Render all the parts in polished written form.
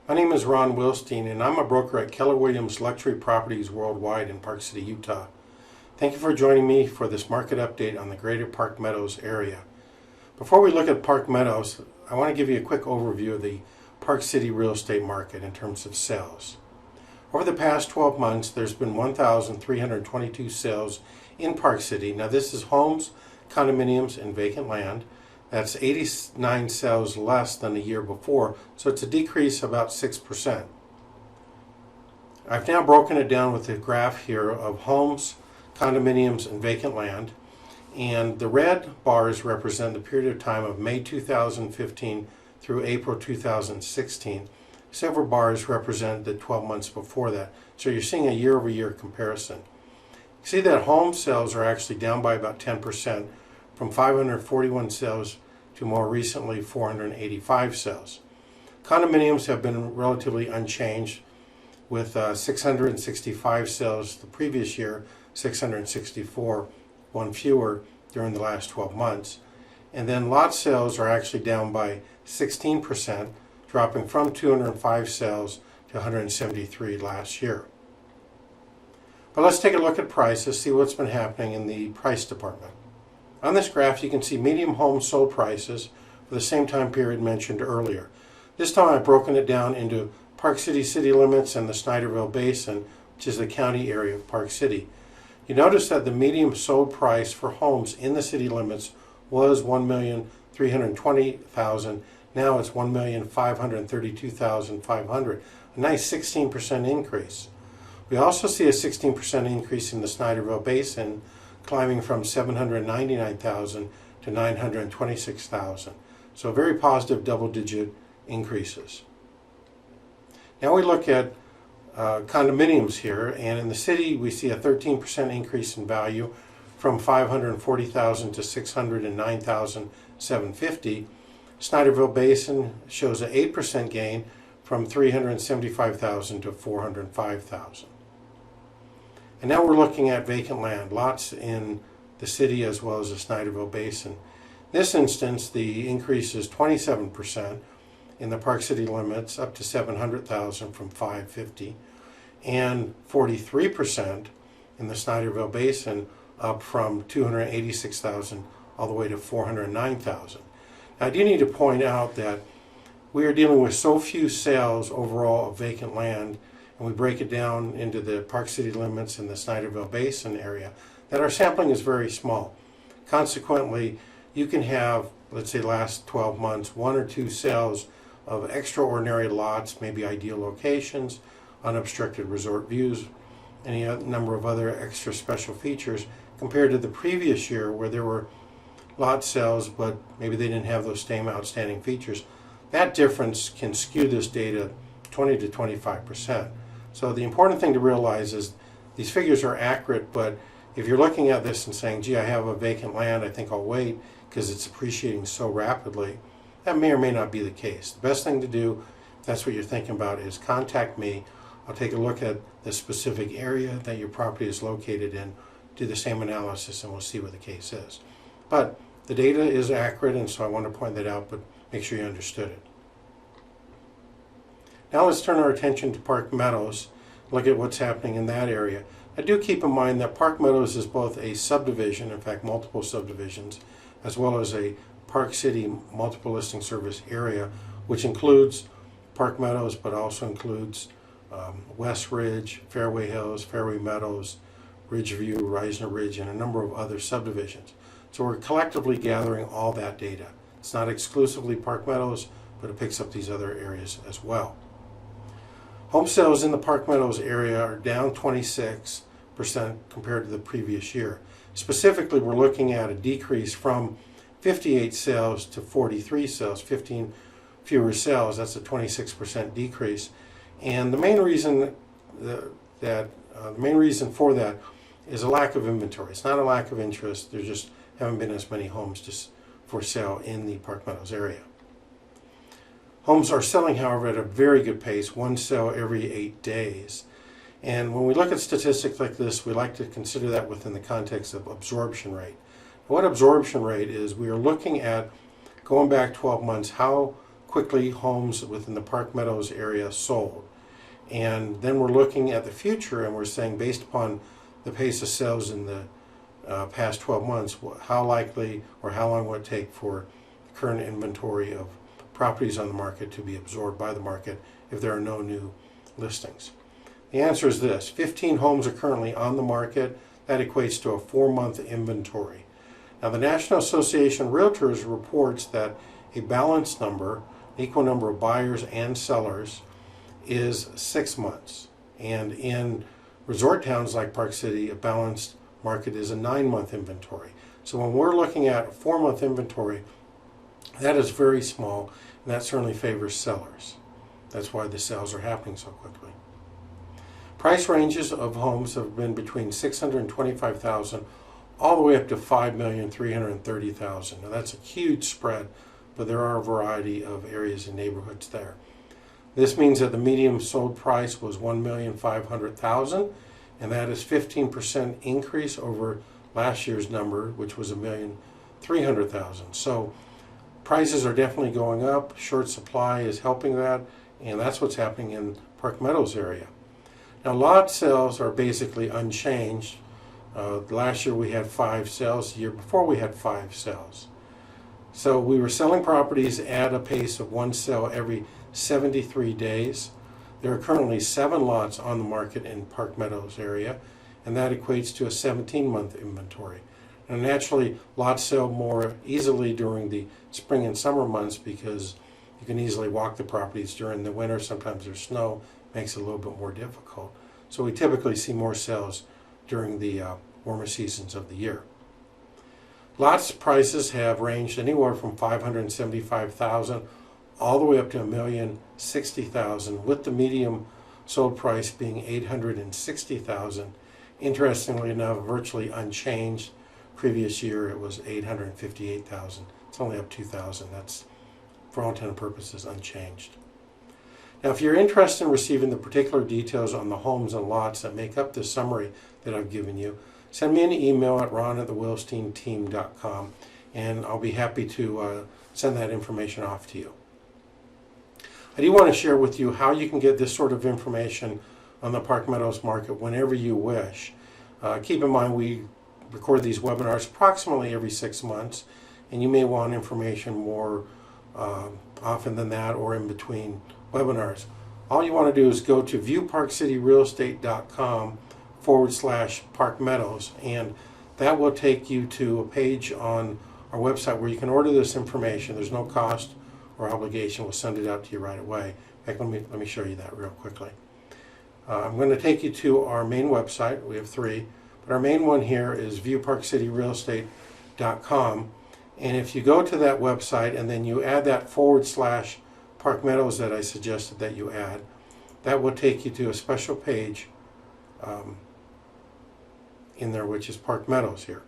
My name is Ron Wilstein, and I'm a broker at Keller Williams Luxury Properties Worldwide in Park City, Utah. Thank you for joining me for this market update on the greater Park Meadows area. Before we look at Park Meadows, I want to give you a quick overview of the Park City real estate market in terms of sales. Over the past 12 months, there's been 1,322 sales in Park City. Now this is homes, condominiums, and vacant land. That's 89 sales less than the year before, so it's a decrease of about 6%. I've now broken it down with a graph here of homes, condominiums, and vacant land. And the red bars represent the period of time of May 2015 through April 2016. Silver bars represent the 12 months before that. So you're seeing a year-over-year comparison. You see that home sales are actually down by about 10%, from 541 sales to more recently 485 sales. Condominiums have been relatively unchanged, with 665 sales the previous year, 664, one fewer during the last 12 months. And then lot sales are actually down by 16%, dropping from 205 sales to 173 last year. But let's take a look at prices, see what's been happening in the price department. On this graph, you can see medium home sold prices for the same time period mentioned earlier. This time I've broken it down into Park City city limits and the Snyderville Basin, which is the county area of Park City. You notice that the median sold price for homes in the city limits was $1,320,000. Now it's $1,532,500, a nice 16% increase. We also see a 16% increase in the Snyderville Basin, climbing from $799,000 to $926,000. So very positive double-digit increases. Now we look at condominiums here, and in the city we see a 13% increase in value from $540,000 to $609,750. Snyderville Basin shows an 8% gain from $375,000 to $405,000. And now we're looking at vacant land, lots in the city as well as the Snyderville Basin. In this instance, the increase is 27% in the Park City limits, up to $700,000 from $550,000, and 43% in the Snyderville Basin, up from $286,000 all the way to $409,000. Now I do need to point out that we are dealing with so few sales overall of vacant land, and we break it down into the Park City limits and the Snyderville Basin area, that our sampling is very small. Consequently, you can have, let's say last 12 months, one or two sales of extraordinary lots, maybe ideal locations, unobstructed resort views, any number of other extra special features, compared to the previous year where there were lot sales, but maybe they didn't have those same outstanding features. That difference can skew this data 20 to 25%. So the important thing to realize is these figures are accurate, but if you're looking at this and saying, gee, I have a vacant land, I think I'll wait because it's appreciating so rapidly, that may or may not be the case. The best thing to do, if that's what you're thinking about, is contact me. I'll take a look at the specific area that your property is located in, do the same analysis, and we'll see what the case is. But the data is accurate, and so I want to point that out, but make sure you understood it. Now let's turn our attention to Park Meadows, look at what's happening in that area. I do keep in mind that Park Meadows is both a subdivision, in fact multiple subdivisions, as well as a Park City multiple listing service area, which includes Park Meadows, but also includes West Ridge, Fairway Hills, Fairway Meadows, Ridgeview, Reisner Ridge, and a number of other subdivisions. So we're collectively gathering all that data. It's not exclusively Park Meadows, but it picks up these other areas as well. Home sales in the Park Meadows area are down 26% compared to the previous year. Specifically, we're looking at a decrease from 58 sales to 43 sales, 15 fewer sales. That's a 26% decrease. And the main reason for that is a lack of inventory. It's not a lack of interest. There just haven't been as many homes for sale in the Park Meadows area. Homes are selling, however, at a very good pace, one sale every 8 days. And when we look at statistics like this, we like to consider that within the context of absorption rate. What absorption rate is, we are looking at, going back 12 months, how quickly homes within the Park Meadows area sold. And then we're looking at the future and we're saying, based upon the pace of sales in the past 12 months, how likely or how long will it take for the current inventory of properties on the market to be absorbed by the market if there are no new listings? The answer is this: 15 homes are currently on the market. That equates to a 4-month inventory. Now, the National Association of Realtors reports that a balanced number, an equal number of buyers and sellers, is 6 months. And in resort towns like Park City, a balanced market is a 9-month inventory. So when we're looking at a 4-month inventory, that is very small, and that certainly favors sellers. That's why the sales are happening so quickly. Price ranges of homes have been between $625,000 all the way up to $5,330,000. Now that's a huge spread, but there are a variety of areas and neighborhoods there. This means that the median sold price was $1,500,000, and that is 15% increase over last year's number, which was $1,300,000. So prices are definitely going up. Short supply is helping that, and that's what's happening in Park Meadows area. Now, lot sales are basically unchanged. Last year we had 5 sales. The year before we had 5 sales. So we were selling properties at a pace of 1 sale every 73 days. There are currently 7 lots on the market in Park Meadows area, and that equates to a 17-month inventory. Now, naturally, lots sell more easily during the spring and summer months because you can easily walk the properties. During the winter, sometimes there's snow, makes it a little bit more difficult. So we typically see more sales during the warmer seasons of the year. Lots prices have ranged anywhere from $575,000 all the way up to $1,060,000, with the median sold price being $860,000. Interestingly enough, virtually unchanged. Previous year it was $858,000. It's only up $2,000. That's, for all intents and purposes, unchanged. Now, if you're interested in receiving the particular details on the homes and lots that make up this summary that I've given you, send me an email at ron@thewilsteinteam.com, and I'll be happy to send that information off to you. I do want to share with you how you can get this sort of information on the Park Meadows market whenever you wish. Keep in mind, we record these webinars approximately every 6 months, and you may want information more often than that or in between webinars. All you want to do is go to viewparkcityrealestate.com/Park Meadows, and that will take you to a page on our website where you can order this information. There's no cost or obligation. We'll send it out to you right away. In fact, let me show you that real quickly. I'm going to take you to our main website. We have 3, but our main one here is viewparkcityrealestate.com, and if you go to that website and then you add that /Park Meadows that I suggested that you add, that will take you to a special page in there, which is Park Meadows here.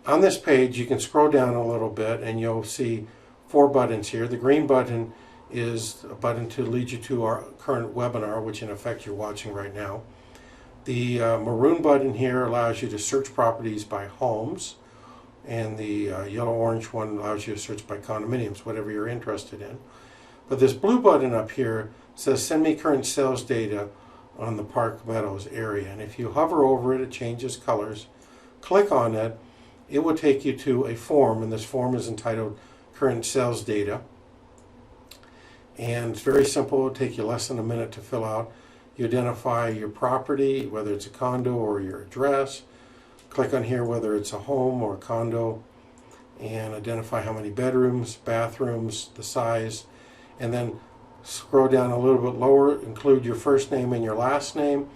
On this page, you can scroll down a little bit and you'll see 4 buttons here. The green button is a button to lead you to our current webinar, which in effect you're watching right now. The maroon button here allows you to search properties by homes, and the yellow-orange one allows you to search by condominiums, whatever you're interested in. But this blue button up here says send me current sales data on the Park Meadows area, and if you hover over it, it changes colors. Click on it, it will take you to a form, and this form is entitled current sales data, and it's very simple. It'll take you less than a minute to fill out. You identify your property, whether it's a condo or your address. Click on here whether it's a home or a condo, and identify how many bedrooms, bathrooms, the size, and then scroll down a little bit lower, include your first name and your last name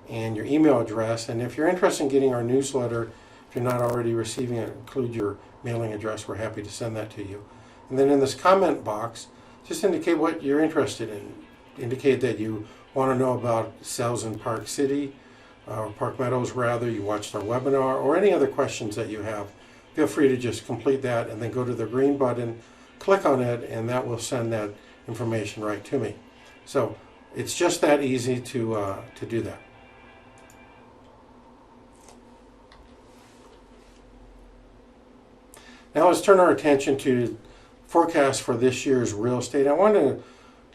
and your email address. And if you're interested in getting our newsletter, if you're not already receiving it, include your mailing address. We're happy to send that to you. And then in this comment box, just indicate what you're interested in. Indicate that you want to know about sales in Park City, or Park Meadows rather, you watched our webinar, or any other questions that you have. Feel free to just complete that and then go to the green button, click on it, and that will send that information right to me. So it's just that easy to do that. Now let's turn our attention to forecast for this year's real estate. I want to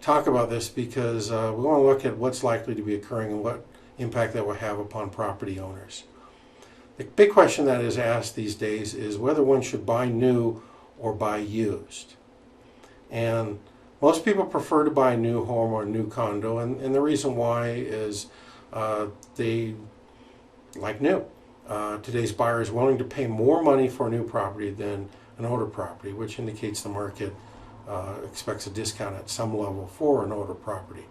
talk about this because we want to look at what's likely to be occurring and what impact that will have upon property owners. The big question that is asked these days is whether one should buy new or buy used. And most people prefer to buy a new home or a new condo, and the reason why is they like new. Today's buyer is willing to pay more money for a new property than an older property, which indicates the market expects a discount at some level for an older property.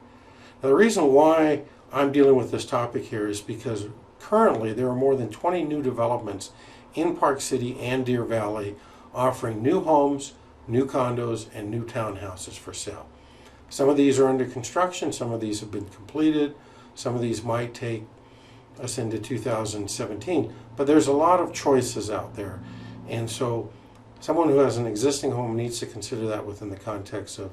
Now, the reason why I'm dealing with this topic here is because currently there are more than 20 new developments in Park City and Deer Valley offering new homes, new condos, and new townhouses for sale. Some of these are under construction, some of these have been completed, some of these might take us into 2017, but there's a lot of choices out there. And so someone who has an existing home needs to consider that within the context of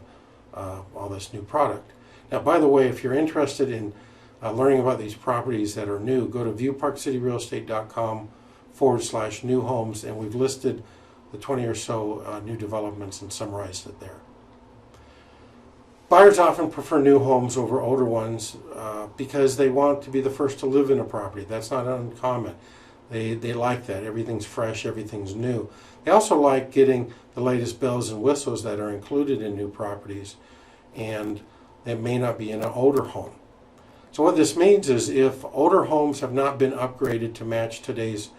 all this new product. Now, by the way, if you're interested in learning about these properties that are new, go to BuyParkCity.com/new homes, and we've listed the 20 or so new developments and summarized it there. Buyers often prefer new homes over older ones because they want to be the first to live in a property. That's not uncommon. They like that. Everything's fresh, everything's new. They also like getting the latest bells and whistles that are included in new properties and that may not be in an older home. So what this means is if older homes have not been upgraded to match today's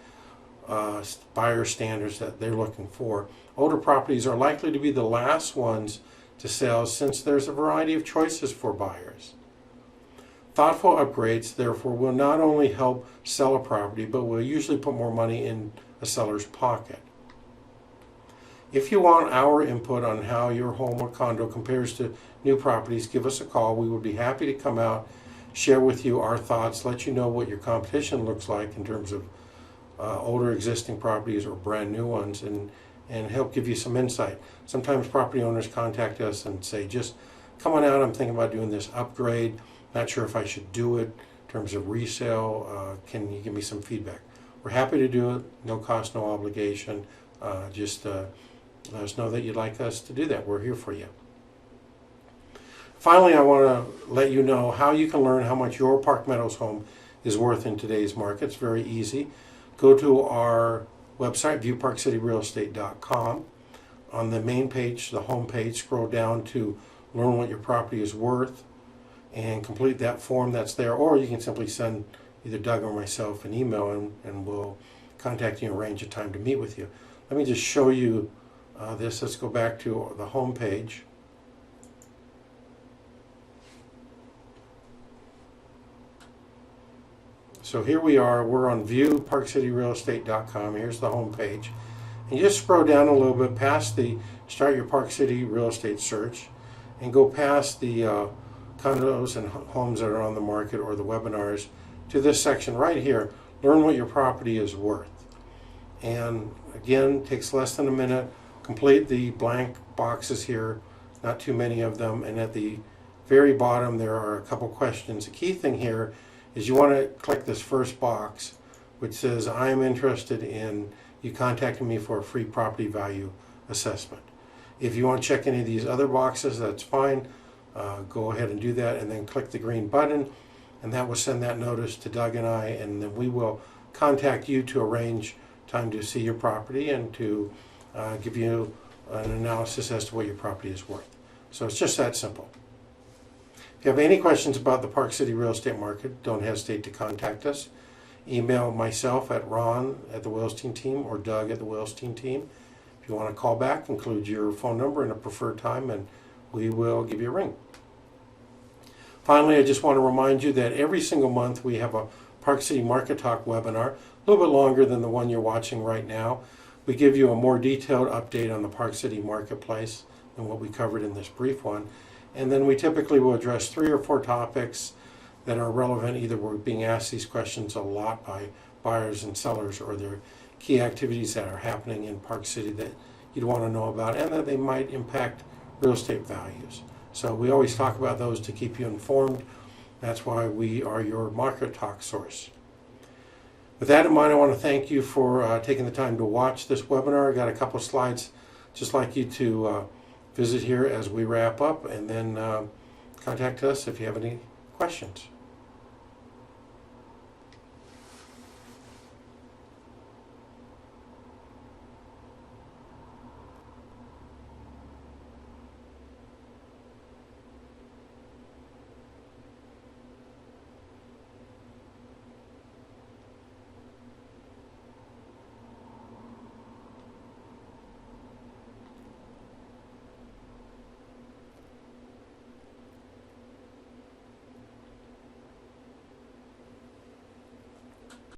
buyer standards that they're looking for, older properties are likely to be the last ones to sell since there's a variety of choices for buyers. Thoughtful upgrades, therefore, will not only help sell a property, but will usually put more money in a seller's pocket. If you want our input on how your home or condo compares to new properties, give us a call. We would be happy to come out, share with you our thoughts, let you know what your competition looks like in terms of older existing properties or brand new ones, and help give you some insight. Sometimes property owners contact us and say, just come on out, I'm thinking about doing this upgrade, not sure if I should do it in terms of resale, can you give me some feedback? We're happy to do it, no cost, no obligation, just let us know that you'd like us to do that. We're here for you. Finally, I want to let you know how you can learn how much your Park Meadows home is worth in today's market. It's very easy. Go to our website, BuyParkCityRealEstate.com. On the main page, the home page, scroll down to learn what your property is worth and complete that form that's there, or you can simply send either Doug or myself an email and we'll contact you and arrange a time to meet with you. Let me just show you this. Let's go back to the home page. So here we are, we're on ViewParkCityRealEstate.com. Here's the home page. And you just scroll down a little bit past the Start Your Park City Real Estate Search and go past the condos and homes that are on the market or the webinars to this section right here, Learn What Your Property is Worth. And again, takes less than a minute. Complete the blank boxes here, not too many of them. And at the very bottom, there are a couple questions. The key thing here is you want to click this first box, which says, I am interested in you contacting me for a free property value assessment. If you want to check any of these other boxes, that's fine. Go ahead and do that, and then click the green button, and that will send that notice to Doug and I, and then we will contact you to arrange time to see your property and to give you an analysis as to what your property is worth. So it's just that simple. If you have any questions about the Park City real estate market, don't hesitate to contact us. Email myself at Ron at the Wilstein Team or Doug at the Wilstein Team. If you want to call back, include your phone number and a preferred time, and we will give you a ring. Finally, I just want to remind you that every single month we have a Park City Market Talk webinar, a little bit longer than the one you're watching right now. We give you a more detailed update on the Park City marketplace than what we covered in this brief one. And then we typically will address 3 or 4 topics that are relevant. Either we're being asked these questions a lot by buyers and sellers, or they're key activities that are happening in Park City that you'd want to know about and that they might impact real estate values. So we always talk about those to keep you informed. That's why we are your market talk source. With that in mind, I want to thank you for taking the time to watch this webinar. I got a couple of slides just like you to visit here as we wrap up, and then contact us if you have any questions.